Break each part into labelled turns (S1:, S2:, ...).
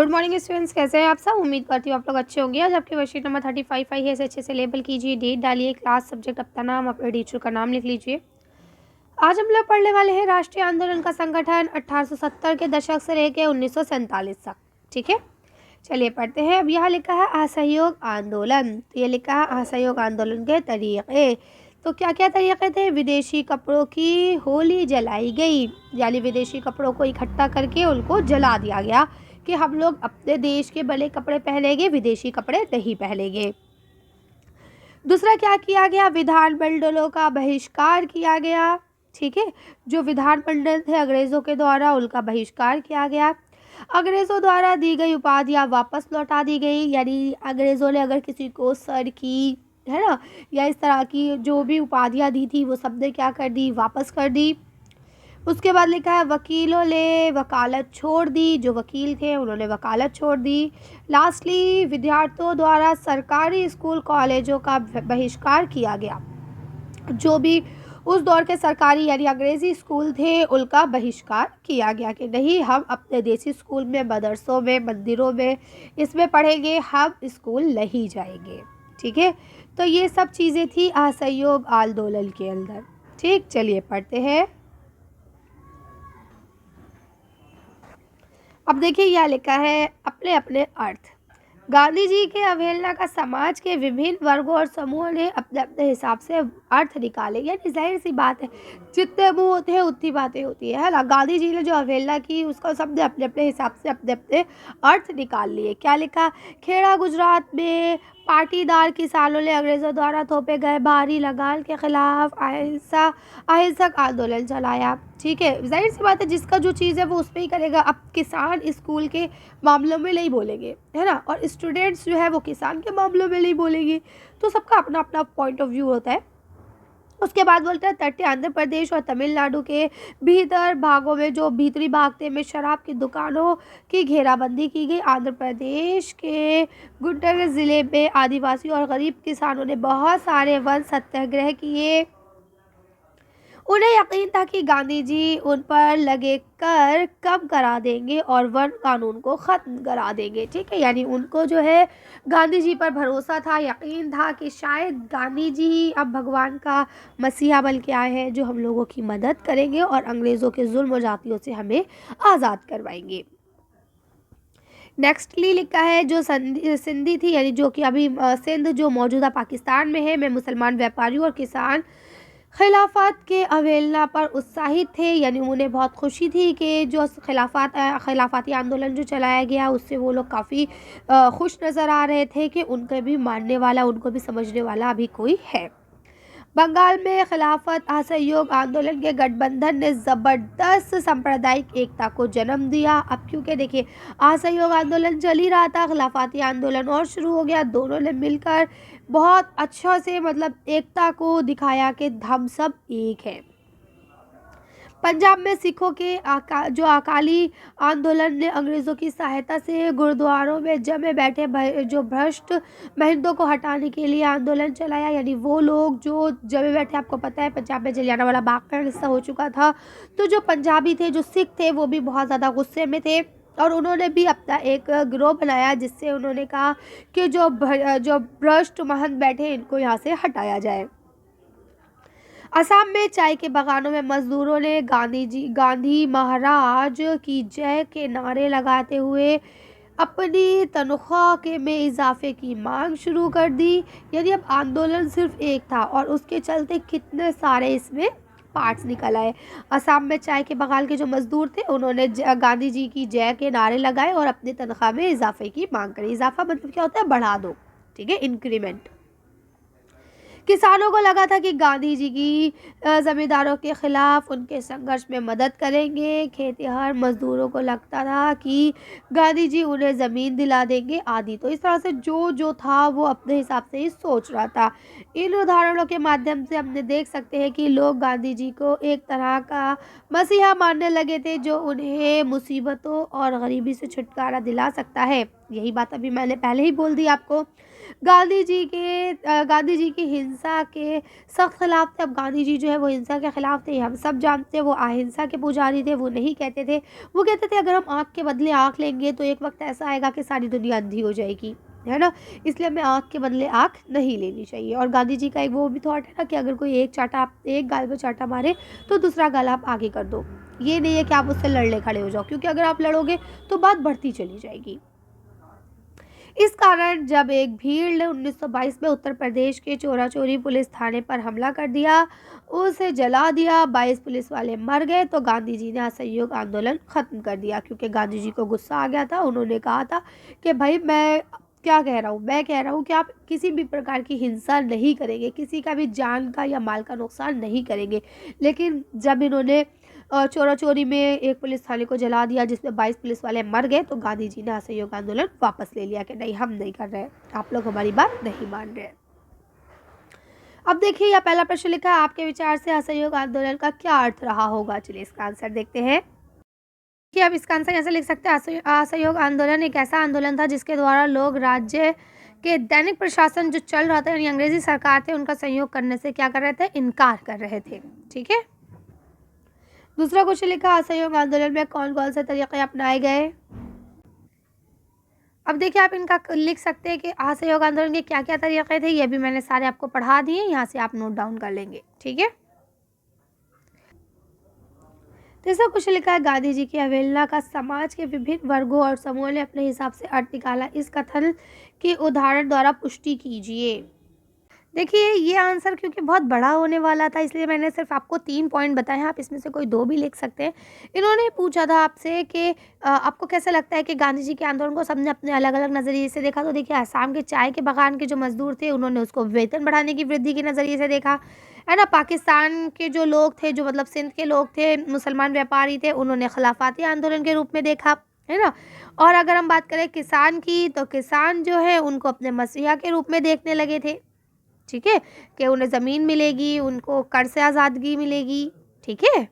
S1: Good morning students, कैसे हैं आप सब। उम्मीद करती हूँ आप लोग अच्छे होंगे। आज आपकी वर्कशीट नंबर 35 आई है, इसे अच्छे से लेबल कीजिए, डेट डालिए, क्लास, सब्जेक्ट, अपना नाम, अपने टीचर का नाम लिख लीजिए। आज हम लोग पढ़ने वाले हैं राष्ट्रीय आंदोलन का संगठन 1870 के दशक से लेकर 1947 तक। ठीक है, चलिए पढ़ते हैं। अब यहाँ लिखा है असहयोग आंदोलन, तो ये लिखा है असहयोग आंदोलन के तरीके। तो क्या क्या तरीके थे। विदेशी कपड़ों की होली जलाई गई, यानी विदेशी कपड़ों को इकट्ठा करके उनको जला दिया गया कि हम लोग अपने देश के बने कपड़े पहनेंगे, विदेशी कपड़े नहीं पहनेंगे। दूसरा क्या किया गया, विधानमंडलों का बहिष्कार किया गया। ठीक है, जो विधानमंडल थे अंग्रेज़ों के द्वारा, उनका बहिष्कार किया गया। अंग्रेज़ों द्वारा दी गई उपाधियाँ वापस लौटा दी गई, यानी अंग्रेज़ों ने अगर किसी को सर की, है ना, या इस तरह की जो भी उपाधियाँ दी थी वो सब ने क्या कर दी, वापस कर दी। उसके बाद लिखा है वकीलों ने वकालत छोड़ दी, जो वकील थे उन्होंने वकालत छोड़ दी। लास्टली विद्यार्थियों द्वारा सरकारी स्कूल कॉलेजों का बहिष्कार किया गया, जो भी उस दौर के सरकारी यानी अंग्रेज़ी स्कूल थे उनका बहिष्कार किया गया कि नहीं, हम अपने देसी स्कूल में, मदरसों में, मंदिरों में इसमें पढ़ेंगे, हम स्कूल नहीं जाएंगे। ठीक है, तो ये सब चीज़ें थी असहयोग आंदोलन के अंदर। ठीक, चलिए पढ़ते हैं। अब देखिए यह लिखा है अपने अपने अर्थ। गांधी जी के अवहेलना का समाज के विभिन्न वर्गों और समूहों ने अपने अपने हिसाब से अर्थ निकाले, यानी जाहिर सी बात है, जितने मुंह होते हैं उतनी बातें होती है ना। गांधी जी ने जो अवहेलना की उसका सबने अपने अपने हिसाब से अपने अपने अर्थ निकाल लिए। क्या लिखा, खेड़ा गुजरात में पाटीदार किसानों ने अंग्रेजों द्वारा थोपे गए भारी लगान के खिलाफ अहिंसक आंदोलन चलाया। ठीक है, जाहिर सी बात है, जिसका जो चीज़ है वो उस पर ही करेगा। अब किसान स्कूल के मामलों में नहीं बोलेंगे, है ना, और स्टूडेंट्स जो है वो किसान के मामलों में नहीं बोलेंगे, तो सबका अपना अपना पॉइंट ऑफ व्यू होता है। उसके बाद बोलते हैं तटीय आंध्र प्रदेश और तमिलनाडु के भीतर भागों में, जो भीतरी भाग थे, में शराब की दुकानों की घेराबंदी की गई। आंध्र प्रदेश के गुंटूर जिले में आदिवासी और गरीब किसानों ने बहुत सारे वन सत्याग्रह किए। उन्हें यकीन था कि गांधी जी उन पर लगे कर कम करा देंगे और वन कानून को ख़त्म करा देंगे। ठीक है, यानी उनको जो है गांधी जी पर भरोसा था, यकीन था कि शायद गांधी जी ही अब भगवान का मसीहा बन के आए हैं, जो हम लोगों की मदद करेंगे और अंग्रेज़ों के जुल्म जातियों से हमें आज़ाद करवाएंगे। नेक्स्टली लिखा है जो सिंधी थी, यानी जो कि अभी सिंध जो मौजूदा पाकिस्तान में है, में मुसलमान व्यापारियों और किसान खिलाफत के अवहेलना पर उत्साहित थे, यानी उन्हें बहुत खुशी थी कि जो खिलाफती आंदोलन जो चलाया गया उससे वो लोग काफ़ी खुश नज़र आ रहे थे कि उनके भी मानने वाला, उनको भी समझने वाला अभी कोई है। बंगाल में खिलाफत असहयोग आंदोलन के गठबंधन ने ज़बरदस्त सांप्रदायिक एकता को जन्म दिया। अब क्योंकि देखिए असहयोग आंदोलन चल ही रहा था, खिलाफती आंदोलन और शुरू हो गया, दोनों ने मिलकर बहुत अच्छा से मतलब एकता को दिखाया कि हम सब एक हैं। पंजाब में सिखों के जो अकाली आंदोलन ने अंग्रेज़ों की सहायता से गुरुद्वारों में जमे बैठे जो भ्रष्ट महिंदों को हटाने के लिए आंदोलन चलाया, यानी वो लोग जो जमे बैठे, आपको पता है पंजाब में जलियांवाला बाग का किस्सा हो चुका था, तो जो पंजाबी थे, जो सिख थे, वो भी बहुत ज़्यादा गुस्से में थे और उन्होंने भी अपना एक गिरोह बनाया, जिससे उन्होंने कहा कि जो भ्रष्ट महंत बैठे इनको यहाँ से हटाया जाए। असम में चाय के बागानों में मजदूरों ने गांधी महाराज की जय के नारे लगाते हुए अपनी तनख्वाह के में इजाफे की मांग शुरू कर दी। यदि अब आंदोलन सिर्फ एक था और उसके चलते कितने सारे इसमें पार्ट्स निकल आए। असम में चाय के बगान के जो मजदूर थे उन्होंने गांधी जी की जय के नारे लगाए और अपनी तनख्वाह में इजाफे की मांग करी। इजाफा मतलब क्या होता है, बढ़ा दो। ठीक है, इंक्रीमेंट। किसानों को लगा था कि गांधी जी की ज़मींदारों के खिलाफ उनके संघर्ष में मदद करेंगे। खेतिहर मजदूरों को लगता था कि गांधी जी उन्हें ज़मीन दिला देंगे आदि। तो इस तरह से जो था वो अपने हिसाब से ही सोच रहा था। इन उदाहरणों के माध्यम से हमने देख सकते हैं कि लोग गांधी जी को एक तरह का मसीहा मानने लगे थे, जो उन्हें मुसीबतों और गरीबी से छुटकारा दिला सकता है। यही बात अभी मैंने पहले ही बोल दी आपको। गांधी जी की हिंसा के सख्त खिलाफ थे। अब गांधी जी जो है वो हिंसा के खिलाफ थे, हम सब जानते हैं। वो अहिंसा के पुजारी थे। वो नहीं कहते थे, वो कहते थे अगर हम आँख के बदले आँख लेंगे तो एक वक्त ऐसा आएगा कि सारी दुनिया अंधी हो जाएगी, है ना? इसलिए हमें आँख के बदले आँख नहीं लेनी चाहिए। और गांधी जी का एक वो भी थॉट है ना कि अगर कोई एक गाल पे चाटा मारे तो दूसरा गाल आप आगे कर दो। ये नहीं है कि आप उससे लड़ने खड़े हो जाओ, क्योंकि अगर आप लड़ोगे तो बात बढ़ती चली जाएगी। इस कारण जब एक भीड़ ने 1922 में उत्तर प्रदेश के चोरा-चोरी पुलिस थाने पर हमला कर दिया, उसे जला दिया, 22 पुलिस वाले मर गए, तो गांधी जी ने असहयोग आंदोलन खत्म कर दिया। क्योंकि गांधी जी को गुस्सा आ गया था। उन्होंने कहा था कि भाई मैं क्या कह रहा हूँ, मैं कह रहा हूँ कि आप किसी भी प्रकार की हिंसा नहीं करेंगे, किसी का भी जान का या माल का नुकसान नहीं करेंगे। लेकिन जब इन्होंने चोरा-चोरी में एक पुलिस थाने को जला दिया जिसमें 22 पुलिस वाले मर गए, तो गांधी जी ने असहयोग आंदोलन वापस ले लिया कि नहीं, हम नहीं कर रहे, आप लोग हमारी बात नहीं मान रहे। अब देखिए यह पहला प्रश्न लिखा है, आपके विचार से असहयोग आंदोलन का क्या अर्थ रहा होगा? चलिए इसका आंसर देखते हैं कि अब इसका आंसर ऐसे लिख सकते हैं, असहयोग आंदोलन एक ऐसा आंदोलन था जिसके द्वारा लोग राज्य के दैनिक प्रशासन जो चल रहा था यानी अंग्रेजी सरकार थे उनका सहयोग करने से क्या कर रहे थे? इनकार कर रहे थे। ठीक है। दूसरा क्वेश्चन लिखा, असहयोग आंदोलन में कौन कौन से तरीके अपनाए गए? अब देखिए आप इनका लिख सकते हैं कि असहयोग आंदोलन के क्या क्या तरीके थे। ये भी मैंने सारे आपको पढ़ा दिए, यहाँ से आप नोट डाउन कर लेंगे। ठीक है। तीसरा क्वेश्चन लिखा है, गांधी जी की अवहेलना का समाज के विभिन्न वर्गों और समूहों ने अपने हिसाब से अर्थ निकाला, इस कथन के उदाहरण द्वारा पुष्टि कीजिए। देखिए ये आंसर क्योंकि बहुत बड़ा होने वाला था इसलिए मैंने सिर्फ आपको 3 पॉइंट बताए हैं, आप इसमें से कोई 2 भी लिख सकते हैं। इन्होंने पूछा था आपसे कि आपको कैसा लगता है कि गांधी जी के आंदोलन को सबने अपने अलग-अलग नज़रिए से देखा? तो देखिए असम के चाय के बागान के जो मज़दूर थे उन्होंने उसको वेतन बढ़ाने की वृद्धि के नज़रिए से देखा, है ना? पाकिस्तान के जो लोग थे, जो मतलब सिंध के लोग थे, मुसलमान व्यापारी थे, उन्होंने खिलाफती आंदोलन के रूप में देखा, है ना? और अगर हम बात करें किसान की, तो किसान जो है उनको अपने मसीहा के रूप में देखने लगे थे। ठीक है, कि उन्हें ज़मीन मिलेगी, उनको कर से आज़ादगी मिलेगी। ठीक है।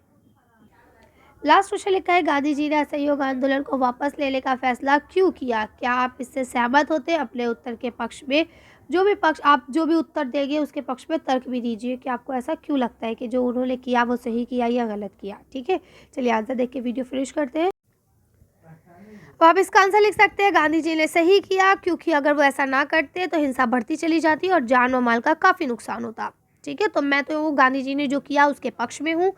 S1: लास्ट क्वेश्चन लिखा है, गांधी जी ने असहयोग आंदोलन को वापस लेने का फैसला क्यों किया? क्या आप इससे सहमत होते हैं? अपने उत्तर के पक्ष में आप जो भी उत्तर देंगे उसके पक्ष में तर्क भी दीजिए कि आपको ऐसा क्यों लगता है कि जो उन्होंने किया वो सही किया या गलत किया। ठीक है। चलिए आंसर देख के वीडियो फिनिश करते हैं। तो आप इसका आंसर लिख सकते हैं, गांधी जी ने सही किया, क्योंकि अगर वो ऐसा ना करते तो हिंसा बढ़ती चली जाती और जान और माल का काफ़ी नुकसान होता। ठीक है। तो मैं तो वो गांधी जी ने जो किया उसके पक्ष में हूँ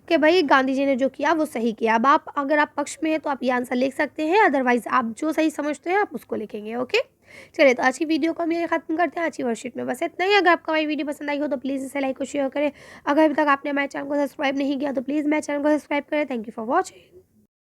S1: कि भाई गांधी जी ने जो किया वो सही किया। अब आप अगर आप पक्ष में हैं तो आप ये आंसर लिख सकते हैं, अदरवाइज़ आप जो सही समझते हैं आप उसको लिखेंगे। ओके। चलिए तो आज की वीडियो को हम यहीं ख़त्म करते हैं। आज की वर्कशीट में बस इतना ही। अगर आपको हमारी वीडियो पसंद आई हो तो प्लीज़ इसे लाइक और शेयर करें। अगर अभी तक आपने हमारे चैनल को सब्सक्राइब नहीं किया तो प्लीज़ मेरे चैनल को सब्सक्राइब करें। Thank you for watching.